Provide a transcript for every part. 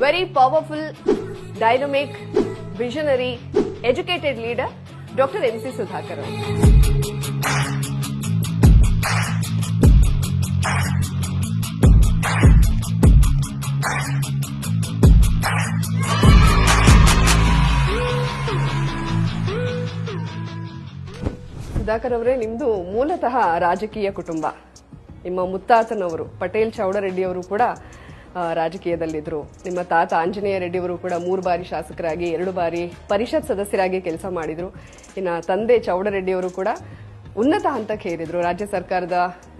Very powerful, dynamic, visionary, educated leader doctor MC Sudhakar ಅವರು. ಸುಧಾಕರ್ ಅವರೇ, ನಿಮ್ದು ಮೂಲತಃ ರಾಜಕೀಯ ಕುಟುಂಬ. ನಿಮ್ಮ ಮುತ್ತಾತನವರು ಪಟೇಲ್ ಚೌಡರೆಡ್ಡಿ ಅವರು ಕೂಡ ರಾಜಕೀಯದಲ್ಲಿದ್ರು. ನಿಮ್ಮ ತಾತ ಆಂಜನೇಯ ರೆಡ್ಡಿ ಅವರು ಕೂಡ 3 ಬಾರಿ ಶಾಸಕರಾಗಿ 2 ಬಾರಿ ಪರಿಷತ್ ಸದಸ್ಯರಾಗಿ ಕೆಲಸ ಮಾಡಿದ್ರು. ಇನ್ನು ತಂದೆ ಚೌಡರೆಡ್ಡಿ ಅವರು ಕೂಡ ಉನ್ನತ ಹಂತಕ್ಕೆ ಏರಿದ್ರು, ರಾಜ್ಯ ಸರ್ಕಾರದ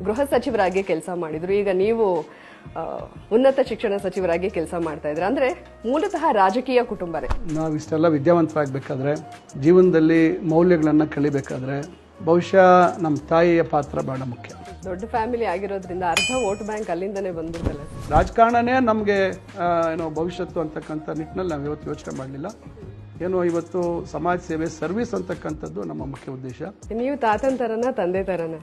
ಗೃಹ ಸಚಿವರಾಗಿ ಕೆಲಸ ಮಾಡಿದ್ರು. ಈಗ ನೀವು ಉನ್ನತ ಶಿಕ್ಷಣ ಸಚಿವರಾಗಿ ಕೆಲಸ ಮಾಡ್ತಾ ಇದ್ರೆ, ಅಂದ್ರೆ ಮೂಲತಃ ರಾಜಕೀಯ ಕುಟುಂಬರೇ. ನಾವು ಇಷ್ಟೆಲ್ಲ ವಿದ್ಯಾವಂತರಾಗಬೇಕಾದ್ರೆ, ಜೀವನದಲ್ಲಿ ಮೌಲ್ಯಗಳನ್ನ ಕಲಿಬೇಕಾದ್ರೆ ಬಹುಶಃ ನಮ್ಮ ತಾಯಿಯ ಪಾತ್ರ ಬಹಳ ಮುಖ್ಯ. ದೊಡ್ಡ ಫ್ಯಾಮಿಲಿ ಆಗಿರೋದ್ರಿಂದ ಅರ್ಧ ವೋಟ್ ಬ್ಯಾಂಕ್ ಅಲ್ಲಿಂದನೇ ಬಂದಿದ್ದಲ್ಲ. ರಾಜಕಾರಣನೇ ನಮಗೆ ಏನೋ ಭವಿಷ್ಯತ್ತು ಅಂತಕ್ಕಂಥ ನಿಟ್ಟಿನಲ್ಲಿ ನಾವು ಇವತ್ತು ಯೋಚನೆ ಮಾಡಲಿಲ್ಲ. ಏನೋ ಇವತ್ತು ಸಮಾಜ ಸೇವೆ, ಸರ್ವಿಸ್ ಅಂತಕ್ಕಂಥದ್ದು ನಮ್ಮ ಮುಖ್ಯ ಉದ್ದೇಶ. ನೀವು ತಾತನ ತರನ, ತಂದೆ ತರನ?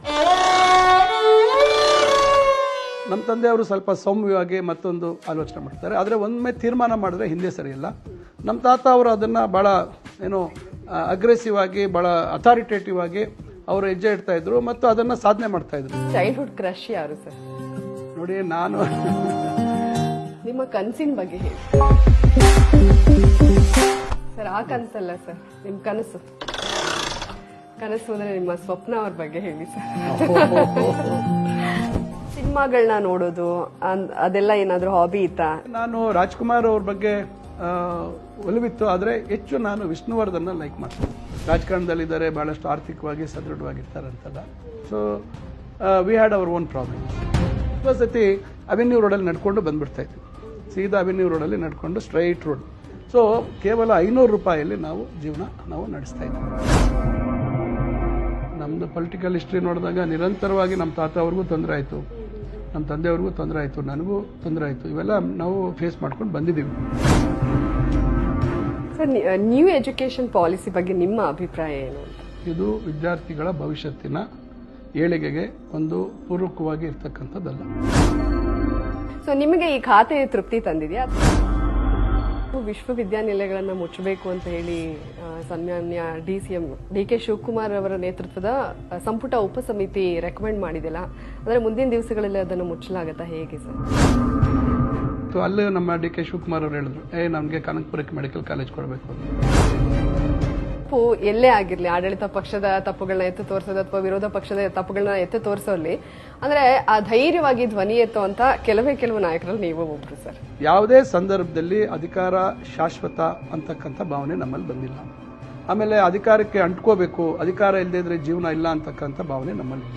ನಮ್ಮ ತಂದೆಯವರು ಸ್ವಲ್ಪ ಸೌಮ್ಯವಾಗಿ ಮತ್ತೊಂದು ಆಲೋಚನೆ ಮಾಡ್ತಾರೆ. ಆದರೆ ಒಮ್ಮೆ ತೀರ್ಮಾನ ಮಾಡಿದ್ರೆ ಹಿಂದೆ ಸರಿಯಿಲ್ಲ. ನಮ್ಮ ತಾತ ಅವರು ಅದನ್ನು ಭಾಳ ಏನೋ ಅಗ್ರೆಸಿವ್ ಆಗಿ, ಭಾಳ ಅಥಾರಿಟೇಟಿವ್ ಆಗಿ ಅವರು ಹೆಜ್ಜೆ ಇಡ್ತಾ ಇದ್ರು ಮತ್ತು ಅದನ್ನ ಸಾಧನೆ ಮಾಡ್ತಾ ಇದ್ರು. ಚೈಲ್ಡ್ಹುಡ್ ಕ್ರಶ್ ಯಾರು ಸರ್? ನೋಡಿ, ನಾನು ನಿಮ್ಮ ಕನಸಿನ ಬಗ್ಗೆ ಹೇಳಿ ಸರ್. ಆ ಕನಸಲ್ಲ ಸರ್, ನಿಮ್ ಕನಸು. ಕನಸು ಅಂದ್ರೆ ನಿಮ್ಮ ಸ್ವಪ್ನ ಅವ್ರ ಬಗ್ಗೆ ಹೇಳಿ ಸರ್. ಸಿನಿಮಾಗಳನ್ನ ನೋಡೋದು ಅದೆಲ್ಲ ಏನಾದ್ರು ಹಾಬಿ ಇತ್ತಾ? ನಾನು ರಾಜ್ಕುಮಾರ್ ಅವ್ರ ಬಗ್ಗೆ ಒಲವಿತ್ತು, ಆದರೆ ಹೆಚ್ಚು ನಾನು ವಿಷ್ಣುವರ್ಧನ್ನ ಲೈಕ್ ಮಾಡ್ತೀನಿ. ರಾಜಕಾರಣದಲ್ಲಿದ್ದಾರೆ, ಬಹಳಷ್ಟು ಆರ್ಥಿಕವಾಗಿ ಸದೃಢವಾಗಿರ್ತಾರೆ ಅಂತಲ್ಲ. So we had our own problem. ಸತಿ ಅವೆನ್ಯೂ ರೋಡಲ್ಲಿ ನಡ್ಕೊಂಡು ಬಂದ್ಬಿಡ್ತಾ ಇದ್ವಿ. ಸೀದಾ ಅವೆನ್ಯೂ ರೋಡಲ್ಲಿ ನಡ್ಕೊಂಡು ಸ್ಟ್ರೈಟ್ ರೋಡ್. ಸೊ ಕೇವಲ 500 ರೂಪಾಯಲ್ಲಿ ನಾವು ಜೀವನ ನಡೆಸ್ತಾ ಇದ್ವಿ. ನಮ್ಮದು ಪೊಲಿಟಿಕಲ್ ಹಿಸ್ಟ್ರಿ ನೋಡಿದಾಗ ನಿರಂತರವಾಗಿ ನಮ್ಮ ತಾತ ಅವ್ರಿಗೂ ತೊಂದರೆ ಆಯಿತು, ನಮ್ಮ ತಂದೆಯವ್ರಿಗೂ ತೊಂದರೆ ಆಯಿತು, ನನಗೂ ತೊಂದರೆ ಆಯಿತು. ಇವೆಲ್ಲ ನಾವು ಫೇಸ್ ಮಾಡ್ಕೊಂಡು ಬಂದಿದ್ದೀವಿ. ಸರ್, ನ್ಯೂ ಎಜುಕೇಶನ್ ಪಾಲಿಸಿ ಬಗ್ಗೆ ನಿಮ್ಮ ಅಭಿಪ್ರಾಯ ಏನು? ಇದು ವಿದ್ಯಾರ್ಥಿಗಳ ಭವಿಷ್ಯತ್ತಿನ ಏಳಿಗೆಗೆ ಒಂದು ಪೂರಕವಾಗಿ ಇರ್ತಕ್ಕಂಥದ್ದಲ್ಲ. ಸೊ ನಿಮಗೆ ಈ ಖಾತೆ ತೃಪ್ತಿ ತಂದಿದೆಯಾ? ವಿಶ್ವವಿದ್ಯಾನಿಲಯಗಳನ್ನ ಮುಚ್ಚಬೇಕು ಅಂತ ಹೇಳಿ ಸನ್ಮಾನ್ಯ DCM DK ಶಿವಕುಮಾರ್ ಅವರ ನೇತೃತ್ವದ ಸಂಪುಟ ಉಪಸಮಿತಿ ರೆಕಮೆಂಡ್ ಮಾಡಿದಿಲ್ಲ. ಅಂದ್ರೆ ಮುಂದಿನ ದಿವಸಗಳಲ್ಲಿ ಅದನ್ನು ಮುಚ್ಚಲಾಗತ್ತಾ, ಹೇಗೆ ಸರ್? ಅಲ್ಲಿ ನಮ್ಮ DK ಶಿವಕುಮಾರ್ ಅವರು ಹೇಳಿದ್ರು, ನಮಗೆ ಕನಕಪುರಕ್ಕೆ ಮೆಡಿಕಲ್ ಕಾಲೇಜ್ ಕೊಡಬೇಕು ಅಂತ. ಎಲ್ಲೇ ಆಗಿರ್ಲಿ, ಆಡಳಿತ ಪಕ್ಷದ ತಪ್ಪುಗಳನ್ನ ಎತ್ತು ತೋರಿಸೋದು ಅಥವಾ ವಿರೋಧ ಪಕ್ಷದ ತಪ್ಪುಗಳನ್ನ ಎತ್ತು ತೋರಿಸೋಲ್ಲಿ ಅಂದ್ರೆ ಆ ಧೈರ್ಯವಾಗಿ ಧ್ವನಿ ಎತ್ತುವಂತ ಕೆಲವು ನಾಯಕರಲ್ಲಿ ನೀವು ಒಬ್ರು ಸರ್. ಯಾವುದೇ ಸಂದರ್ಭದಲ್ಲಿ ಅಧಿಕಾರ ಶಾಶ್ವತ ಅಂತಕ್ಕಂಥ ಭಾವನೆ ನಮ್ಮಲ್ಲಿ ಬಂದಿಲ್ಲ. ಆಮೇಲೆ ಅಧಿಕಾರಕ್ಕೆ ಅಂಟ್ಕೋಬೇಕು, ಅಧಿಕಾರ ಇಲ್ಲದೇ ಇದ್ರೆ ಜೀವನ ಇಲ್ಲ ಅಂತಕ್ಕಂಥ ಭಾವನೆ ನಮ್ಮಲ್ಲಿ